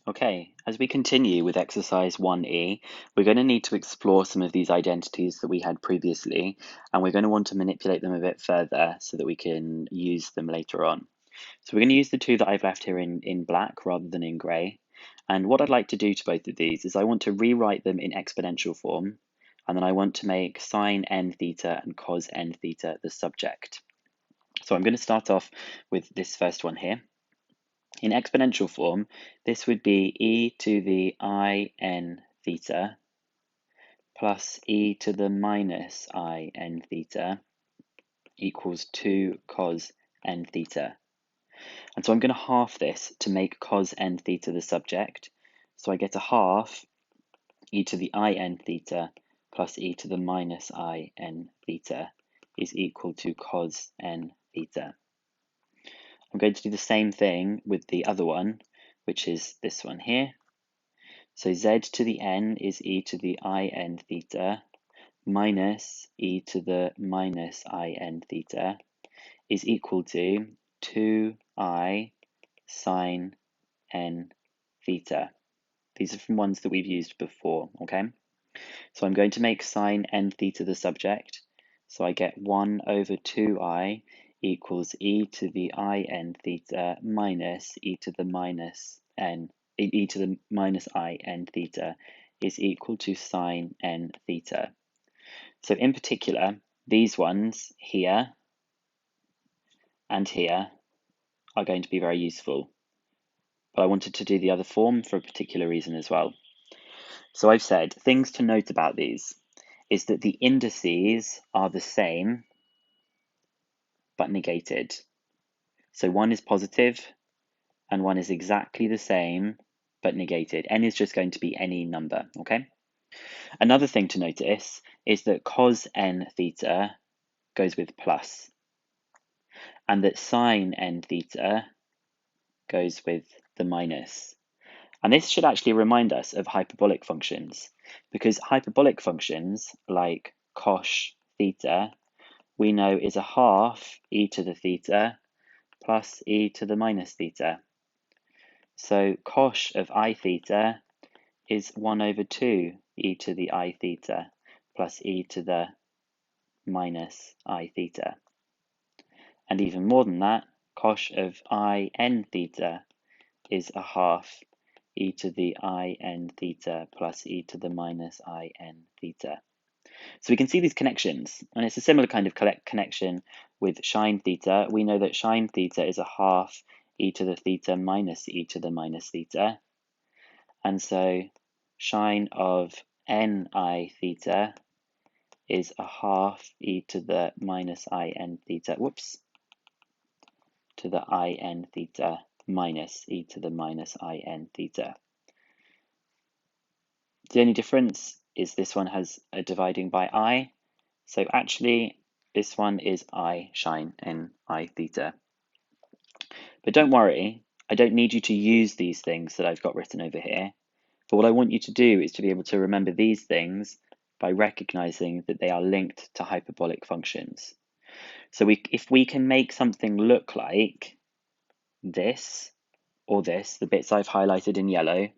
Okay, as we continue with exercise 1E, we're going to need to explore some of these identities that we had previously, and we're going to want to manipulate them a bit further so that we can use them later on. So we're going to use the two that I've left here in black rather than in grey. And what I'd like to do to both of these is I want to rewrite them in exponential form, and then I want to make sine n theta and cos n theta the subject. So I'm going to start off with this first one here. In exponential form, this would be e to the I n theta plus e to the minus I n theta equals 2 cos n theta. And so I'm going to half this to make cos n theta the subject. So I get a half e to the I n theta plus e to the minus I n theta is equal to cos n theta. I'm going to do the same thing with the other one, which is this one here. So z to the n is e to the I n theta minus e to the minus I n theta is equal to 2I sine n theta. These are from ones that we've used before, okay? So I'm going to make sine n theta the subject. So I get 1 over 2I equals e to the I n theta minus e to the minus I n theta is equal to sine n theta. So in particular, these ones here and here are going to be very useful. But I wanted to do the other form for a particular reason as well. So I've said things to note about these is that the indices are the same but negated. So one is positive and one is exactly the same but negated. N is just going to be any number, okay? Another thing to notice is that cos n theta goes with plus, and that sine n theta goes with the minus. And this should actually remind us of hyperbolic functions, because hyperbolic functions like cos theta we know is a half e to the theta plus e to the minus theta. So cos of I theta is 1 over 2 e to the I theta plus e to the minus I theta. And even more than that, cos of I n theta is a half e to the I n theta plus e to the minus I n theta. So we can see these connections, and it's a similar kind of connection with sine theta. We know that sine theta is a half e to the theta minus e to the minus theta. And so sine of ni theta is a half e to the minus I n theta, to the I n theta minus e to the minus I n theta. The only difference is this one has a dividing by I, so actually this one is I sine ni theta. But don't worry, I don't need you to use these things that I've got written over here. But what I want you to do is to be able to remember these things by recognizing that they are linked to hyperbolic functions. So if we can make something look like this or this, the bits I've highlighted in yellow,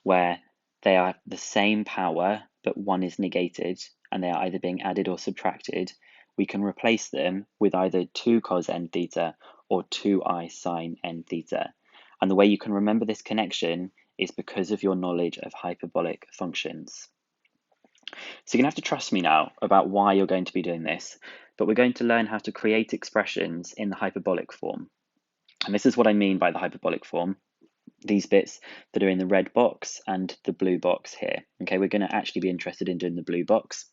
where they are the same power, but one is negated, and they are either being added or subtracted, we can replace them with either 2 cos n theta or 2I sine n theta. And the way you can remember this connection is because of your knowledge of hyperbolic functions. So you're going to have to trust me now about why you're going to be doing this, but we're going to learn how to create expressions in the hyperbolic form. And this is what I mean by the hyperbolic form. These bits that are in the red box and the blue box here. Okay, we're going to actually be interested in doing the blue box.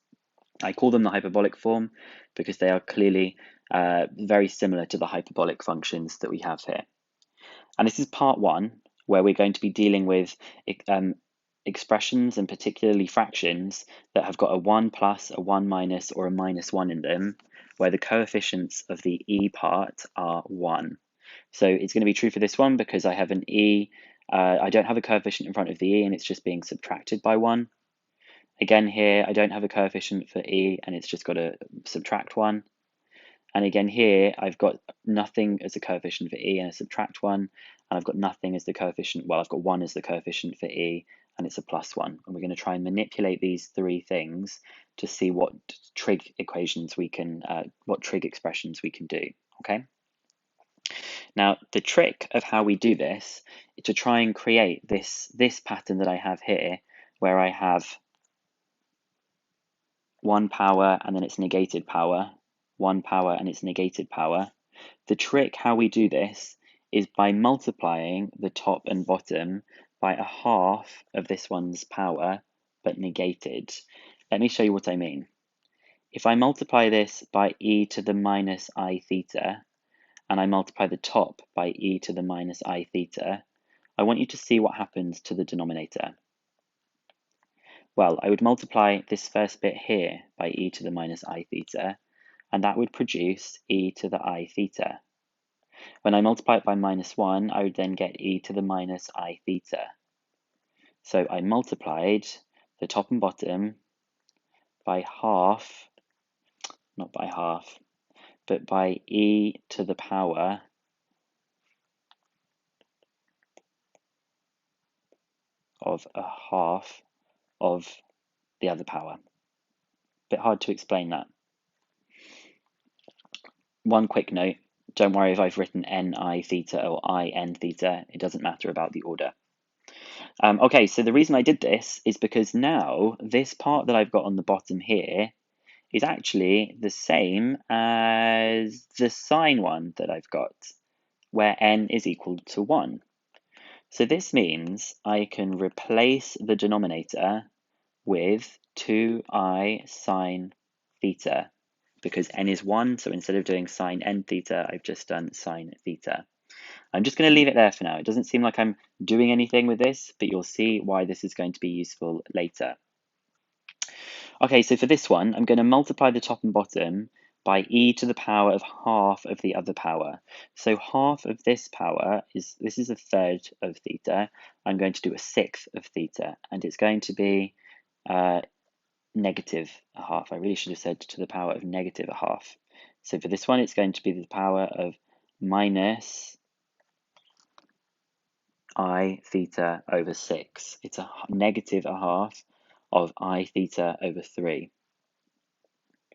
I call them the hyperbolic form because they are clearly very similar to the hyperbolic functions that we have here. And this is part one, where we're going to be dealing with expressions and particularly fractions that have got a 1 plus, a 1 minus, or a minus 1 in them, where the coefficients of the e part are 1. So it's going to be true for this one because I have an e, I don't have a coefficient in front of the e and it's just being subtracted by 1. Again here, I don't have a coefficient for e and it's just got to subtract 1. And again here, I've got nothing as a coefficient for e and a subtract 1. and I've got nothing as the coefficient. Well, I've got 1 as the coefficient for e, and it's a +1. And we're going to try and manipulate these three things to see what trig equations we can, what trig expressions we can do. Okay. Now, the trick of how we do this is to try and create this pattern that I have here, where I have 1 power and then its negated power, 1 power and its negated power. The trick how we do this is by multiplying the top and bottom by a half of this one's power, but negated. Let me show you what I mean. If I multiply this by e to the minus I theta, and I multiply the top by e to the minus I theta, I want you to see what happens to the denominator. Well, I would multiply this first bit here by e to the minus I theta, and that would produce e to the I theta. When I multiply it by -1, I would then get e to the minus I theta. So I multiplied the top and bottom by half, not by half, but by e to the power of a half of the other power. Bit hard to explain that. One quick note, don't worry if I've written ni theta or in theta, it doesn't matter about the order. Okay, so the reason I did this is because now this part that I've got on the bottom here is actually the same as the sine one that I've got, where n is equal to 1. So this means I can replace the denominator with 2i sine theta, because n is 1, so instead of doing sine n theta, I've just done sine theta. I'm just going to leave it there for now. It doesn't seem like I'm doing anything with this, but you'll see why this is going to be useful later. Okay, so for this one, I'm going to multiply the top and bottom by e to the power of half of the other power. So half of this power this is a third of theta. I'm going to do a sixth of theta, and it's going to be negative a half. I really should have said to the power of negative a half. So for this one, it's going to be the power of minus I theta over 6. It's a negative a half of I theta over 3.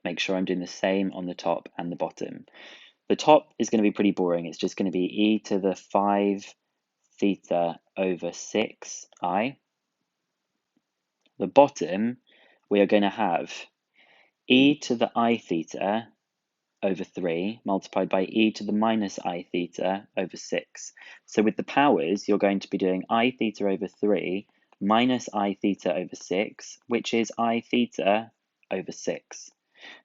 Make sure I'm doing the same on the top and the bottom. The top is going to be pretty boring. It's just going to be e to the 5 theta over 6 I. The bottom, we are going to have e to the I theta over 3 multiplied by e to the minus I theta over 6. So with the powers, you're going to be doing I theta over 3 minus I theta over 6, which is I theta over 6.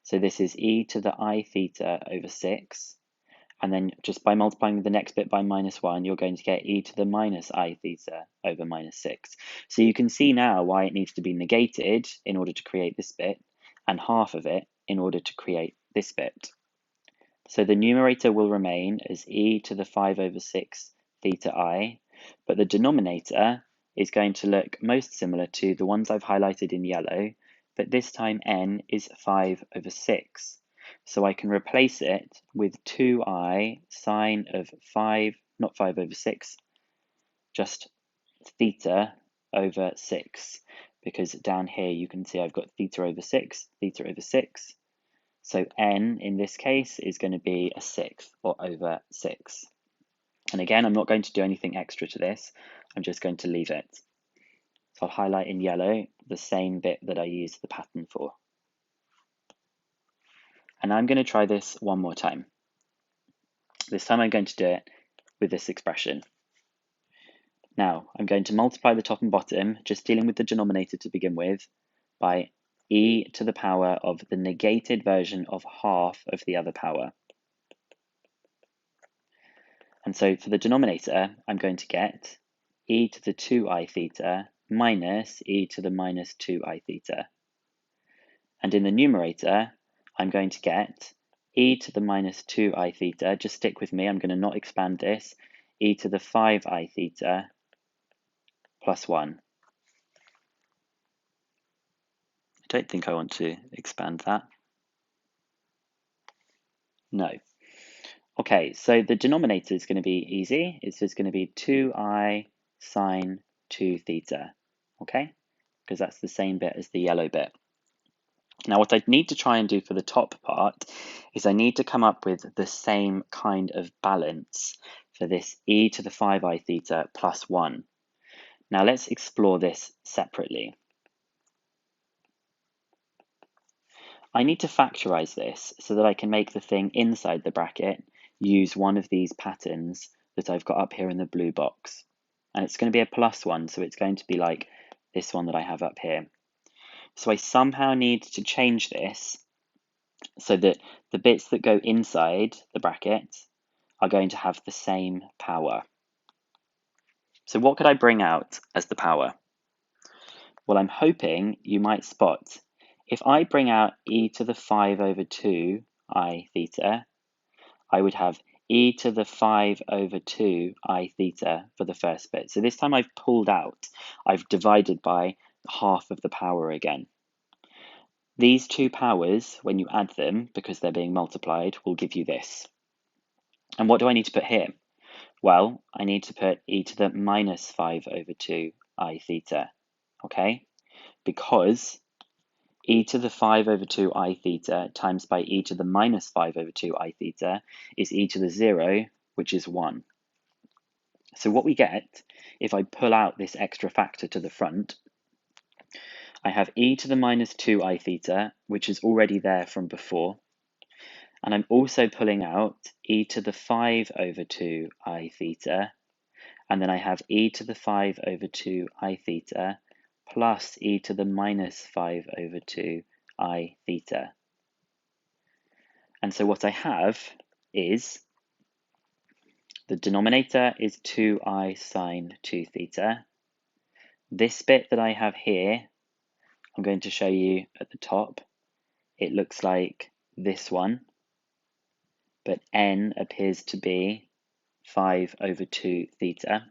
So this is e to the I theta over 6. And then just by multiplying the next bit by -1, you're going to get e to the minus I theta over -6. So you can see now why it needs to be negated in order to create this bit, and half of it in order to create this bit. So the numerator will remain as e to the 5 over 6 theta I, but the denominator is going to look most similar to the ones I've highlighted in yellow, but this time n is 5 over 6. So I can replace it with 2i sine of 5, not 5 over 6, just theta over 6, because down here you can see I've got theta over 6, theta over 6. So n in this case is going to be a sixth, or over 6. And again, I'm not going to do anything extra to this. I'm just going to leave it. So I'll highlight in yellow the same bit that I used the pattern for. And I'm going to try this one more time. This time I'm going to do it with this expression. Now, I'm going to multiply the top and bottom, just dealing with the denominator to begin with, by e to the power of the negated version of half of the other power. And so for the denominator, I'm going to get e to the 2i theta minus e to the minus 2i theta. And in the numerator, I'm going to get e to the minus 2i theta, just stick with me, I'm going to not expand this, e to the 5i theta plus 1. I don't think I want to expand that. No. Okay, so the denominator is going to be easy. It's just going to be 2I sine 2 theta, okay? Because that's the same bit as the yellow bit. Now what I need to try and do for the top part is I need to come up with the same kind of balance for this e to the 5I theta plus 1. Now let's explore this separately. I need to factorize this so that I can make the thing inside the bracket use one of these patterns that I've got up here in the blue box. And it's going to be a plus 1, so it's going to be like this one that I have up here. So I somehow need to change this so that the bits that go inside the bracket are going to have the same power. So what could I bring out as the power? Well, I'm hoping you might spot, if I bring out e to the 5 over 2 I theta, I would have e to the 5 over 2 I theta for the first bit. So this time I've pulled out, I've divided by half of the power again. These two powers, when you add them, because they're being multiplied, will give you this. And what do I need to put here? Well, I need to put e to the minus 5 over 2 I theta, okay? Because e to the 5 over 2 I theta times by e to the minus 5 over 2 I theta is e to the 0, which is 1. So what we get, if I pull out this extra factor to the front, I have e to the minus 2 I theta, which is already there from before. And I'm also pulling out e to the 5 over 2 I theta. And then I have e to the 5 over 2 I theta plus e to the minus 5 over 2 I theta. And so what I have is the denominator is 2I sine 2 theta. This bit that I have here, I'm going to show you at the top. It looks like this one, but n appears to be 5 over 2 theta.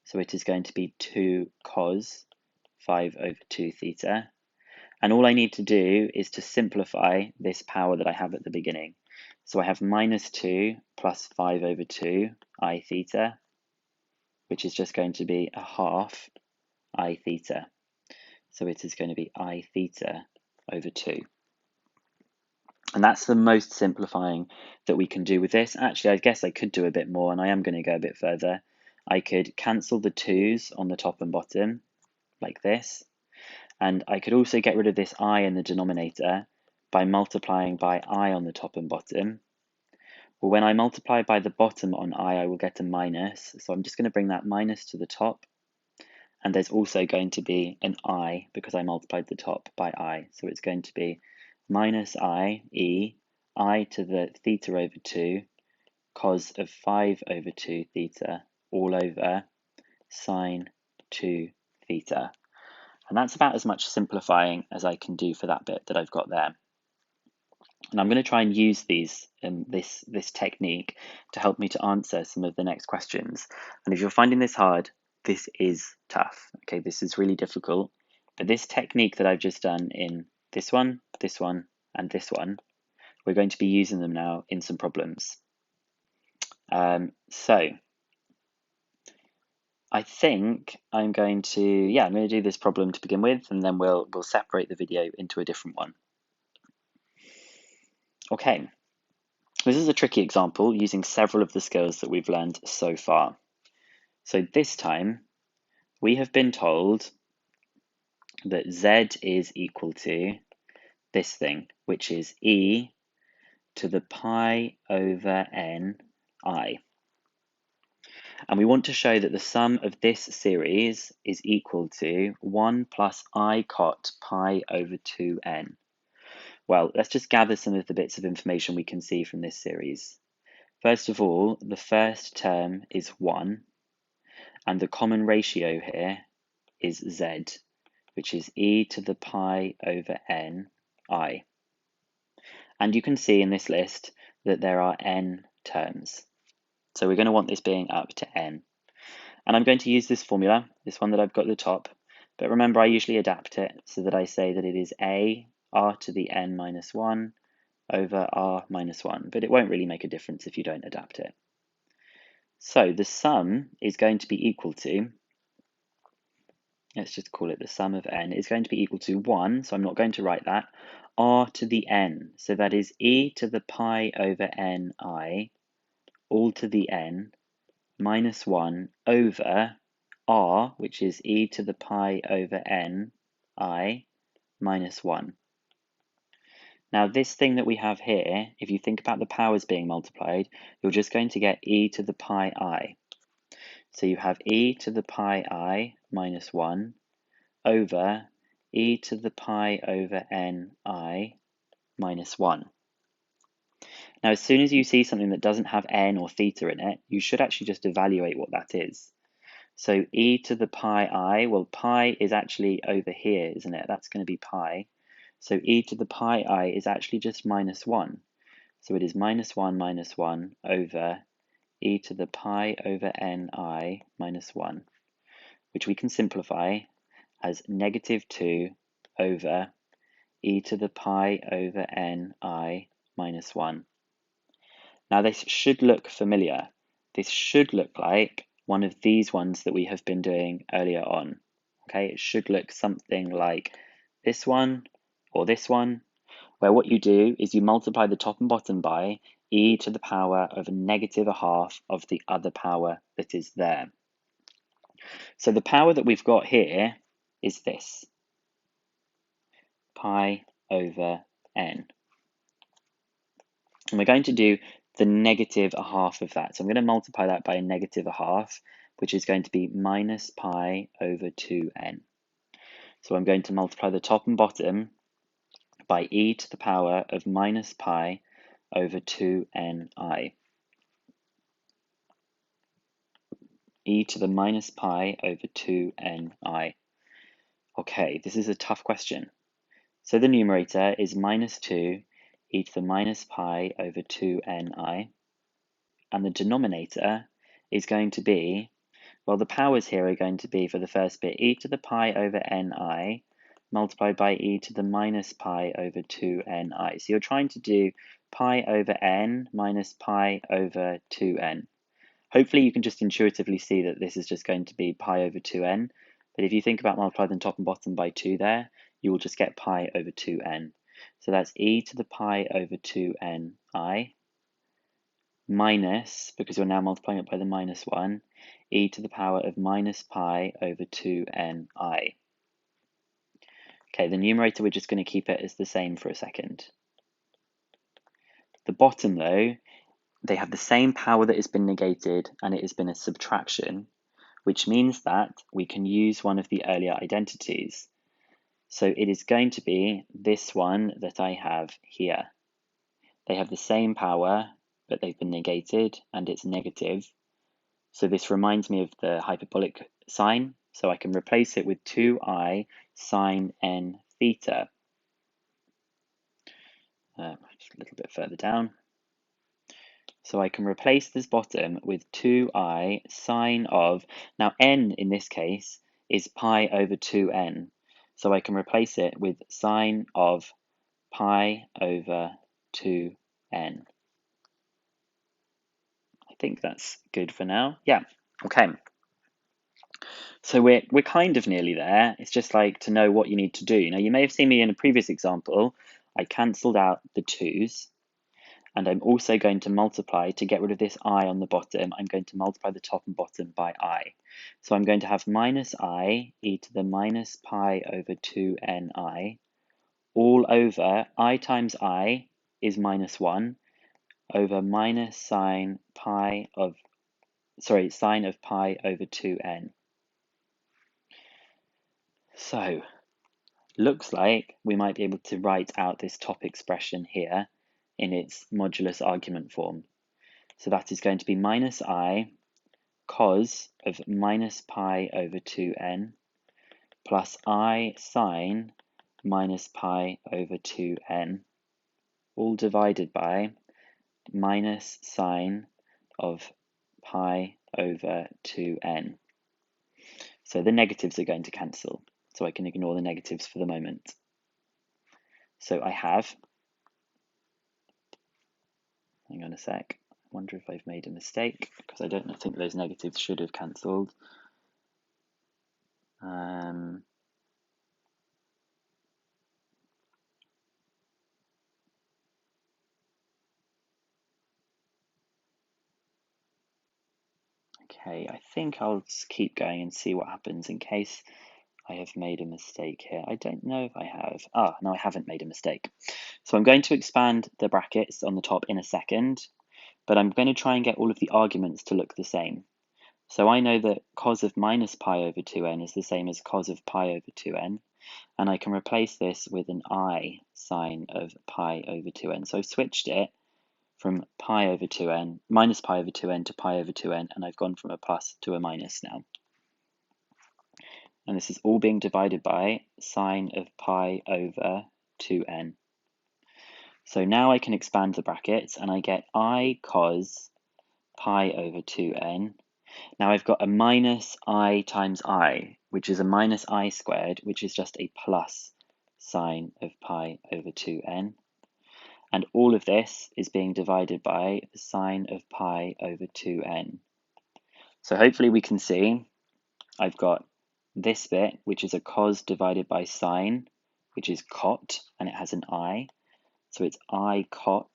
So it is going to be 2 cos 5 over 2 theta. And all I need to do is to simplify this power that I have at the beginning. So I have minus 2 plus 5 over 2 I theta, which is just going to be a half I theta. So it is going to be I theta over 2. And that's the most simplifying that we can do with this. Actually, I guess I could do a bit more, and I am going to go a bit further. I could cancel the 2's on the top and bottom, like this. And I could also get rid of this I in the denominator by multiplying by I on the top and bottom. Well, when I multiply by the bottom on I will get a minus. So I'm just going to bring that minus to the top. And there's also going to be an I because I multiplied the top by I. So it's going to be minus I, e, I to the theta over 2, cos of 5 over 2 theta, all over sine 2 theta. And that's about as much simplifying as I can do for that bit that I've got there. And I'm going to try and use this technique to help me to answer some of the next questions. And if you're finding this hard, this is tough. Okay, this is really difficult. But this technique that I've just done in this one, and this one, we're going to be using them now in some problems. So I think I'm going to do this problem to begin with, and then we'll separate the video into a different one. Okay, this is a tricky example using several of the skills that we've learned so far. So this time we have been told that z is equal to this thing, which is e to the pi over n I. And we want to show that the sum of this series is equal to 1 plus I cot pi over 2n. Well, let's just gather some of the bits of information we can see from this series. First of all, the first term is 1, and the common ratio here is z, which is e to the pi over n I. And you can see in this list that there are n terms. So we're going to want this being up to n. And I'm going to use this formula, this one that I've got at the top, but remember I usually adapt it so that I say that it is a r to the n minus 1 over r minus 1, but it won't really make a difference if you don't adapt it. So the sum is going to be equal to, let's just call it the sum of n, is going to be equal to 1, so I'm not going to write that, r to the n, so that is e to the pi over ni, all to the n, minus 1 over r, which is e to the pi over n I, minus 1. Now this thing that we have here, if you think about the powers being multiplied, you're just going to get e to the pi I. So you have e to the pi I minus 1 over e to the pi over ni minus 1. Now as soon as you see something that doesn't have n or theta in it, you should actually just evaluate what that is. So e to the pi I, well pi is actually over here, isn't it? That's going to be pi. So e to the pi I is actually just minus 1. So it is minus 1 over e to the pi over ni minus 1, which we can simplify as negative 2 over e to the pi over ni minus 1. Now this should look familiar. This should look like one of these ones that we have been doing earlier on. Okay, it should look something like this one or this one, where what you do is you multiply the top and bottom by e to the power of a negative a half of the other power that is there. So the power that we've got here is this, pi over n. And we're going to do the negative a half of that. So I'm going to multiply that by a negative a half, which is going to be minus pi over 2n. So I'm going to multiply the top and bottom by e to the power of minus pi over 2ni. E to the minus pi over 2ni. Okay, this is a tough question. So the numerator is minus 2 e to the minus pi over 2ni. And the denominator is going to be, well, the powers here are going to be, for the first bit, e to the pi over ni multiplied by e to the minus pi over 2ni. So you're trying to do pi over n minus pi over 2n. Hopefully you can just intuitively see that this is just going to be pi over 2n, but if you think about multiplying the top and bottom by 2 there, you will just get pi over 2n. So that's e to the pi over 2ni minus, because you're now multiplying it by the minus 1, e to the power of minus pi over 2ni. Okay, the numerator, we're just going to keep it as the same for a second. The bottom, though, they have the same power that has been negated, and it has been a subtraction, which means that we can use one of the earlier identities. So it is going to be this one that I have here. They have the same power, but they've been negated, and it's negative. So this reminds me of the hyperbolic sign, so I can replace it with 2i sine n theta. Just a little bit further down. So I can replace this bottom with 2i sine of, now n in this case is pi over 2n. So I can replace it with sine of pi over 2n. I think that's good for now. Yeah, okay. So we're kind of nearly there. It's just like to know what you need to do. Now you may have seen me in a previous example, I cancelled out the 2's. And I'm also going to multiply, to get rid of this I on the bottom, I'm going to multiply the top and bottom by I. So I'm going to have minus I e to the minus pi over 2ni all over I times I is minus 1 over minus sine of pi over 2n. So looks like we might be able to write out this top expression here in its modulus argument form. So that is going to be minus I cos of minus pi over 2n plus I sine minus pi over 2n, all divided by minus sine of pi over 2n. So the negatives are going to cancel, so I can ignore the negatives for the moment. So I have Hang on a sec. I wonder if I've made a mistake, because I don't think those negatives should have cancelled. Okay, I think I'll just keep going and see what happens in case I have made a mistake here. I don't know if I have. No, I haven't made a mistake. So I'm going to expand the brackets on the top in a second, but I'm going to try and get all of the arguments to look the same. So I know that cos of minus pi over 2n is the same as cos of pi over 2n, and I can replace this with an I sine of pi over 2n. So I've switched it from pi over 2n, minus pi over 2n to pi over 2n, and I've gone from a plus to a minus now. And this is all being divided by sine of pi over 2n. So now I can expand the brackets, and I get I cos pi over 2n. Now I've got a minus I times I, which is a minus I squared, which is just a plus sine of pi over 2n. And all of this is being divided by the sine of pi over 2n. So hopefully we can see I've got this bit, which is a cos divided by sine, which is cot, and it has an I. So it's I cot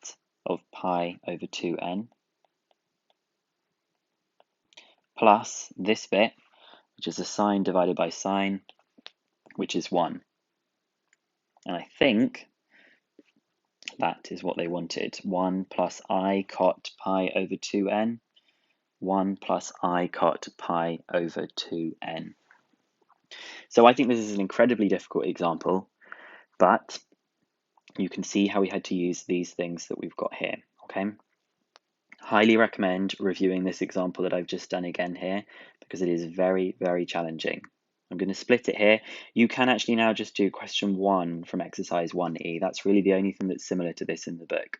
of pi over 2n, plus this bit, which is a sine divided by sine, which is 1. And I think that is what they wanted. 1 plus I cot pi over 2n, 1 plus I cot pi over 2n. So I think this is an incredibly difficult example, but you can see how we had to use these things that we've got here, okay? Highly recommend reviewing this example that I've just done again here, because it is very, very challenging. I'm going to split it here. You can actually now just do question 1 from exercise 1E. That's really the only thing that's similar to this in the book.